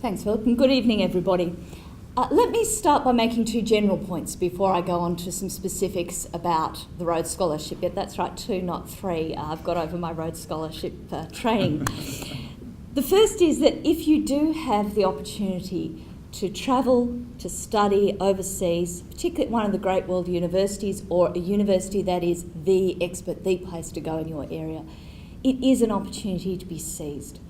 Thanks, Philip, and good evening, everybody. Let me start by making two general points before I go on to some specifics about the Rhodes Scholarship. Yeah, that's right, 2, not 3. I've got over my Rhodes Scholarship training. The first is that if you do have the opportunity to travel, to study overseas, particularly at one of the great world universities or a university that is the expert, the place to go in your area, it is an opportunity to be seized.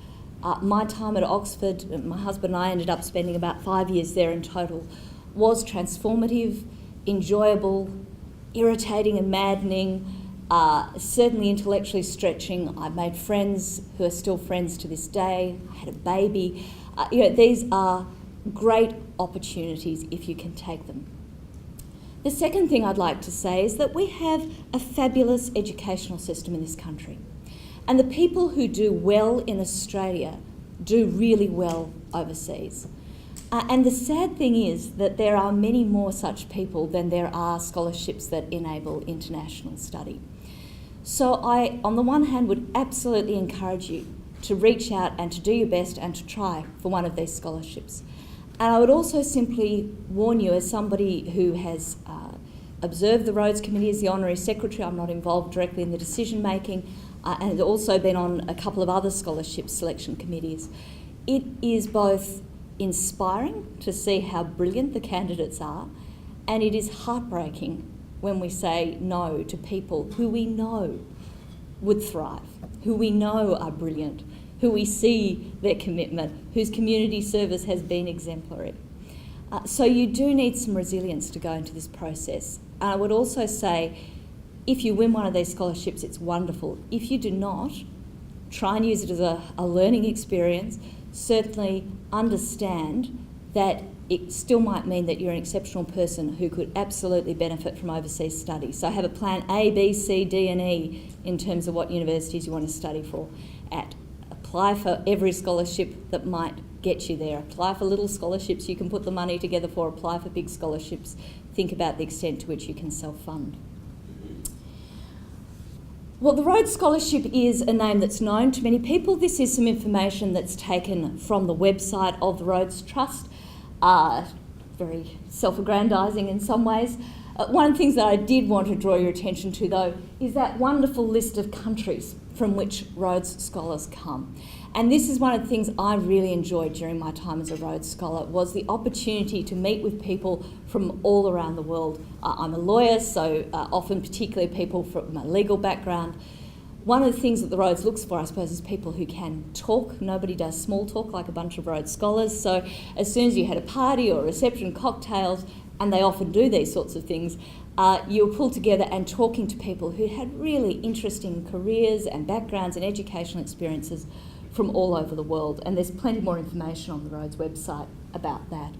My time at Oxford, my husband and I ended up spending about 5 years there in total, was transformative, enjoyable, irritating and maddening, certainly intellectually stretching. I made friends who are still friends to this day. I had a baby. These are great opportunities if you can take them. The second thing I'd like to say is that we have a fabulous educational system in this country. And the people who do well in Australia do really well overseas. And the sad thing is that there are many more such people than there are scholarships that enable international study. So I, on the one hand, would absolutely encourage you to reach out and to do your best and to try for one of these scholarships. And I would also simply warn you, as somebody who has observed the Rhodes Committee as the Honorary Secretary, I'm not involved directly in the decision making, and also been on a couple of other scholarship selection committees. It is both inspiring to see how brilliant the candidates are, and it is heartbreaking when we say no to people who we know would thrive, who we know are brilliant, who we see their commitment, whose community service has been exemplary. So you do need some resilience to go into this process. And I would also say, if you win one of these scholarships, it's wonderful. If you do not, try and use it as a learning experience. Certainly understand that it still might mean that you're an exceptional person who could absolutely benefit from overseas study. So have a plan A, B, C, D and E in terms of what universities you want to study for at. Apply for every scholarship that might get you there. Apply for little scholarships you can put the money together for. Apply for big scholarships. Think about the extent to which you can self-fund. Well, the Rhodes Scholarship is a name that's known to many people. This is some information that's taken from the website of the Rhodes Trust. Very self-aggrandising in some ways. One of the things that I did want to draw your attention to, though, is that wonderful list of countries from which Rhodes Scholars come. And this is one of the things I really enjoyed during my time as a Rhodes Scholar, was the opportunity to meet with people from all around the world. I'm a lawyer, so often particularly people from a legal background. One of the things that the Rhodes looks for, I suppose, is people who can talk. Nobody does small talk like a bunch of Rhodes Scholars. So as soon as you had a party or a reception, cocktails, and they often do these sorts of things, you were pulled together and talking to people who had really interesting careers and backgrounds and educational experiences from all over the world. And there's plenty more information on the Rhodes website about that.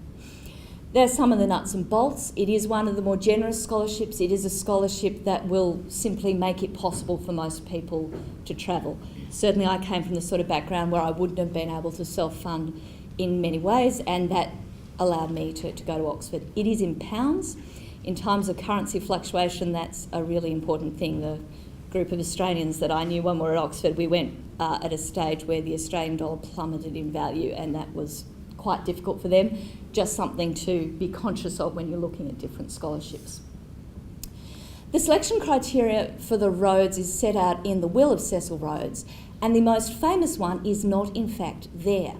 There's some of the nuts and bolts. It is one of the more generous scholarships. It is a scholarship that will simply make it possible for most people to travel. Certainly I came from the sort of background where I wouldn't have been able to self-fund in many ways, and that allowed me to go to Oxford. It is in pounds. In times of currency fluctuation, that's a really important thing. The group of Australians that I knew when we were at Oxford, we went at a stage where the Australian dollar plummeted in value, and that was quite difficult for them. Just something to be conscious of when you're looking at different scholarships. The selection criteria for the Rhodes is set out in the will of Cecil Rhodes, and the most famous one is not in fact there.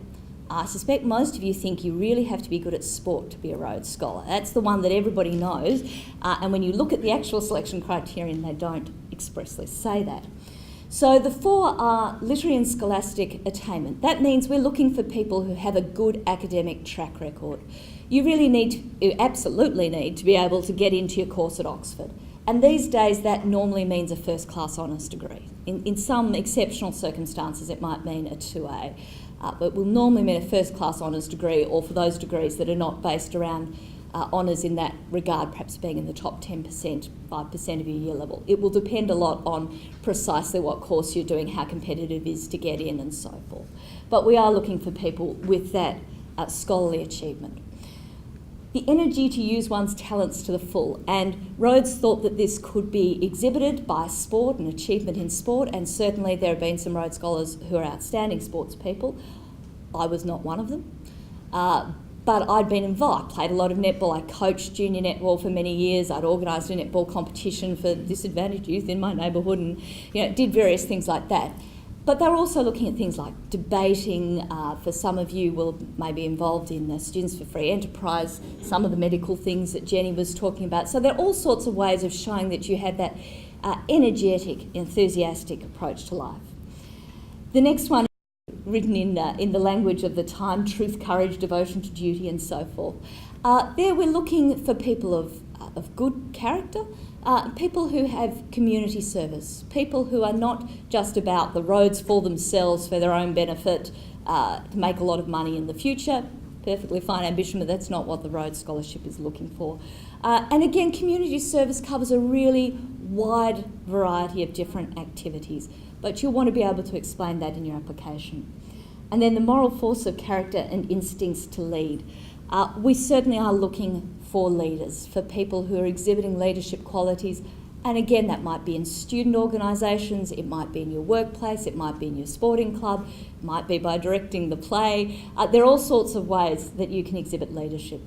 I suspect most of you think you really have to be good at sport to be a Rhodes Scholar. That's the one that everybody knows, and when you look at the actual selection criterion, they don't expressly say that. So the 4 are literary and scholastic attainment. That means we're looking for people who have a good academic track record. You absolutely need to be able to get into your course at Oxford. And these days that normally means a first-class honours degree. In some exceptional circumstances it might mean a 2A. But will normally mean a first-class honours degree, or for those degrees that are not based around honours in that regard, perhaps being in the top 10%, 5% of your year level. It will depend a lot on precisely what course you're doing, how competitive it is to get in and so forth. But we are looking for people with that scholarly achievement. The energy to use one's talents to the full, and Rhodes thought that this could be exhibited by sport and achievement in sport, and certainly there have been some Rhodes Scholars who are outstanding sports people. I was not one of them. But I'd been involved. I played a lot of netball. I coached junior netball for many years. I'd organised a netball competition for disadvantaged youth in my neighbourhood and did various things like that. But they're also looking at things like debating. For some of you will maybe involved in the Students for Free Enterprise, some of the medical things that Jenny was talking about. So there are all sorts of ways of showing that you had that energetic, enthusiastic approach to life. The next one is written in the language of the time: truth, courage, devotion to duty, and so forth. There we're looking for people of good character, people who have community service, people who are not just about the roads for themselves, for their own benefit, to make a lot of money in the future. Perfectly fine ambition, but that's not what the Rhodes Scholarship is looking for. And again, community service covers a really wide variety of different activities, but you'll want to be able to explain that in your application. And then the moral force of character and instincts to lead. We certainly are looking for leaders, for people who are exhibiting leadership qualities. And again, that might be in student organisations, it might be in your workplace, it might be in your sporting club, it might be by directing the play. There are all sorts of ways that you can exhibit leadership.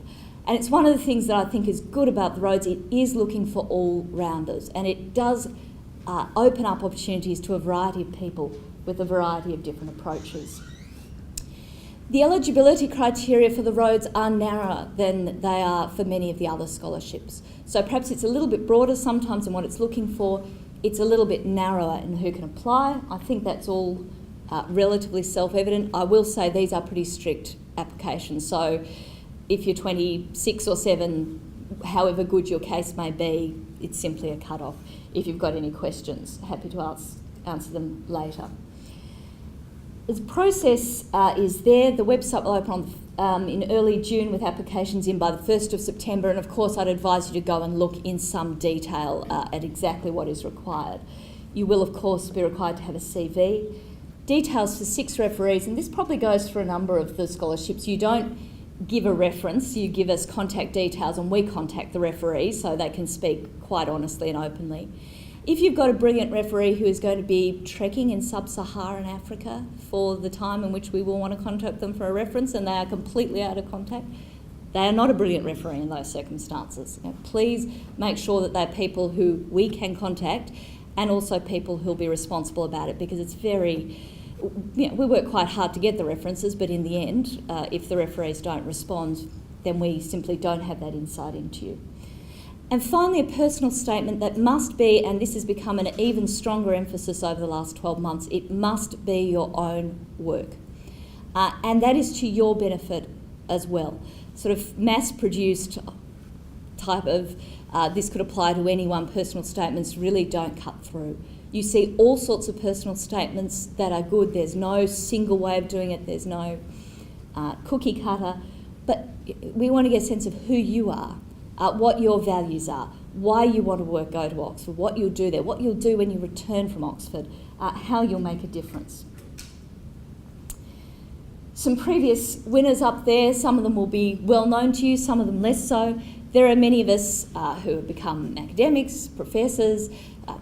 And it's one of the things that I think is good about the Rhodes. It is looking for all-rounders, and it does open up opportunities to a variety of people with a variety of different approaches. The eligibility criteria for the Rhodes are narrower than they are for many of the other scholarships. So perhaps it's a little bit broader sometimes in what it's looking for. It's a little bit narrower in who can apply. I think that's all relatively self-evident. I will say these are pretty strict applications. So if you're 26 or 7, however good your case may be, it's simply a cut-off. If you've got any questions, happy to answer them later. The process is there. The website will open in early June with applications in by the 1st of September, and of course I'd advise you to go and look in some detail at exactly what is required. You will of course be required to have a CV. Details for 6 referees, and this probably goes for a number of the scholarships. You don't give a reference, you give us contact details and we contact the referee so they can speak quite honestly and openly. If you've got a brilliant referee who is going to be trekking in sub-Saharan Africa for the time in which we will want to contact them for a reference and they are completely out of contact, they are not a brilliant referee in those circumstances. Please make sure that they're people who we can contact and also people who'll be responsible about it, because it's very, we work quite hard to get the references, but in the end, if the referees don't respond, then we simply don't have that insight into you. And finally, a personal statement that must be, and this has become an even stronger emphasis over the last 12 months, it must be your own work. And that is to your benefit as well. Sort of mass-produced type of, this could apply to anyone, personal statements really don't cut through. You see all sorts of personal statements that are good. There's no single way of doing it. There's no cookie cutter. But we want to get a sense of who you are. What your values are, why you want to go to Oxford, what you'll do there, what you'll do when you return from Oxford, how you'll make a difference. Some previous winners up there, some of them will be well known to you, some of them less so. There are many of us who have become academics, professors,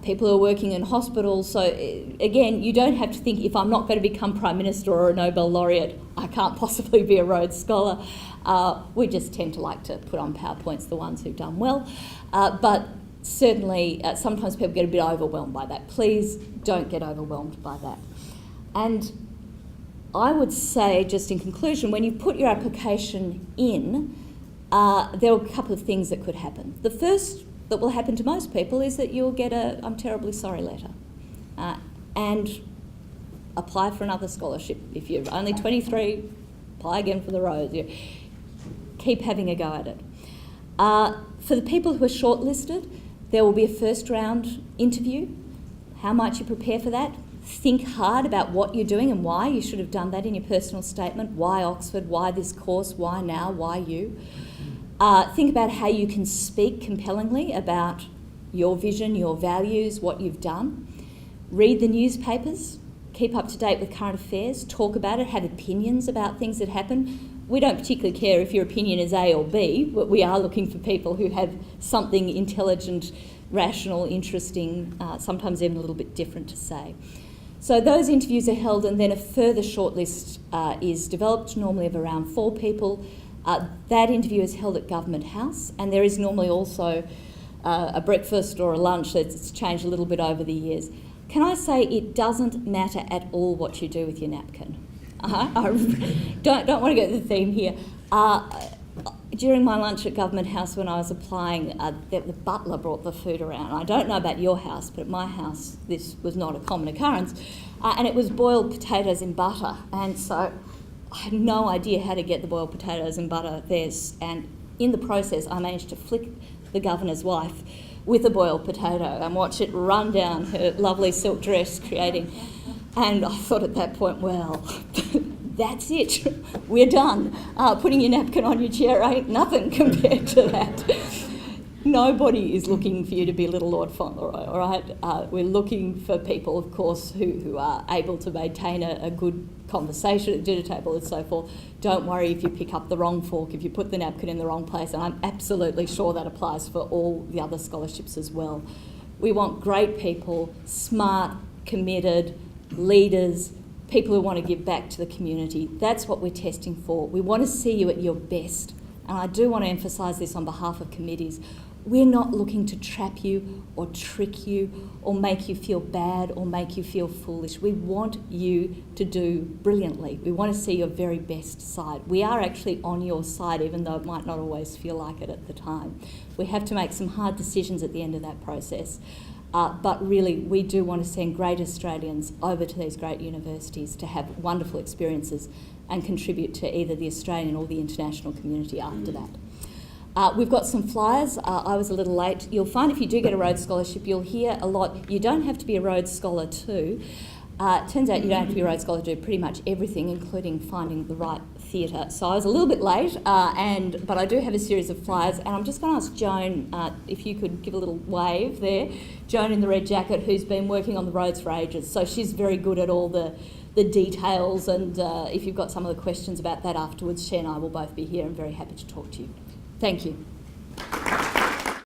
people who are working in hospitals. So again, you don't have to think, if I'm not going to become Prime Minister or a Nobel laureate, I can't possibly be a Rhodes Scholar. We just tend to like to put on PowerPoints the ones who've done well. But certainly, sometimes people get a bit overwhelmed by that. Please don't get overwhelmed by that. And I would say, just in conclusion, when you put your application in, there are a couple of things that could happen. The first that will happen to most people is that you'll get a "I'm terribly sorry" letter and apply for another scholarship. If you're only 23, apply again for the Rhodes. Keep having a go at it. For the people who are shortlisted, there will be a first round interview. How might you prepare for that? Think hard about what you're doing and why. You should have done that in your personal statement. Why Oxford? Why this course? Why now? Why you? Think about how you can speak compellingly about your vision, your values, what you've done. Read the newspapers. Keep up to date with current affairs. Talk about it. Have opinions about things that happen. We don't particularly care if your opinion is A or B, but we are looking for people who have something intelligent, rational, interesting, sometimes even a little bit different to say. So those interviews are held, and then a further shortlist is developed, normally of around 4 people. That interview is held at Government House, and there is normally also a breakfast or a lunch that's changed a little bit over the years. Can I say it doesn't matter at all what you do with your napkin? I don't want to get the theme here. During my lunch at Government House when I was applying, the butler brought the food around. I don't know about your house, but at my house this was not a common occurrence. And it was boiled potatoes in butter. And so I had no idea how to get the boiled potatoes in butter there. And in the process, I managed to flick the governor's wife with a boiled potato and watch it run down her lovely silk dress, creating... And I thought at that point, well... That's it, we're done. Putting your napkin on your chair ain't nothing compared to that. Nobody is looking for you to be little Lord Fauntleroy, all right? We're looking for people, of course, who are able to maintain a good conversation at dinner table and so forth. Don't worry if you pick up the wrong fork, if you put the napkin in the wrong place, and I'm absolutely sure that applies for all the other scholarships as well. We want great people, smart, committed, leaders, people who want to give back to the community. That's what we're testing for. We want to see you at your best. And I do want to emphasise this on behalf of committees. We're not looking to trap you or trick you or make you feel bad or make you feel foolish. We want you to do brilliantly. We want to see your very best side. We are actually on your side, even though it might not always feel like it at the time. We have to make some hard decisions at the end of that process. But really, we do want to send great Australians over to these great universities to have wonderful experiences and contribute to either the Australian or the international community after that. We've got some flyers. I was a little late. You'll find if you do get a Rhodes Scholarship, you'll hear a lot. You don't have to be a Rhodes Scholar too. It turns out you don't have to be a Rhodes Scholar to do pretty much everything, including finding the right theatre. So I was a little bit late, but I do have a series of flyers, and I'm just going to ask Joan if you could give a little wave there. Joan in the red jacket, who's been working on the Rhodes for ages, so she's very good at all the details, and if you've got some of the questions about that afterwards, she and I will both be here and very happy to talk to you. Thank you.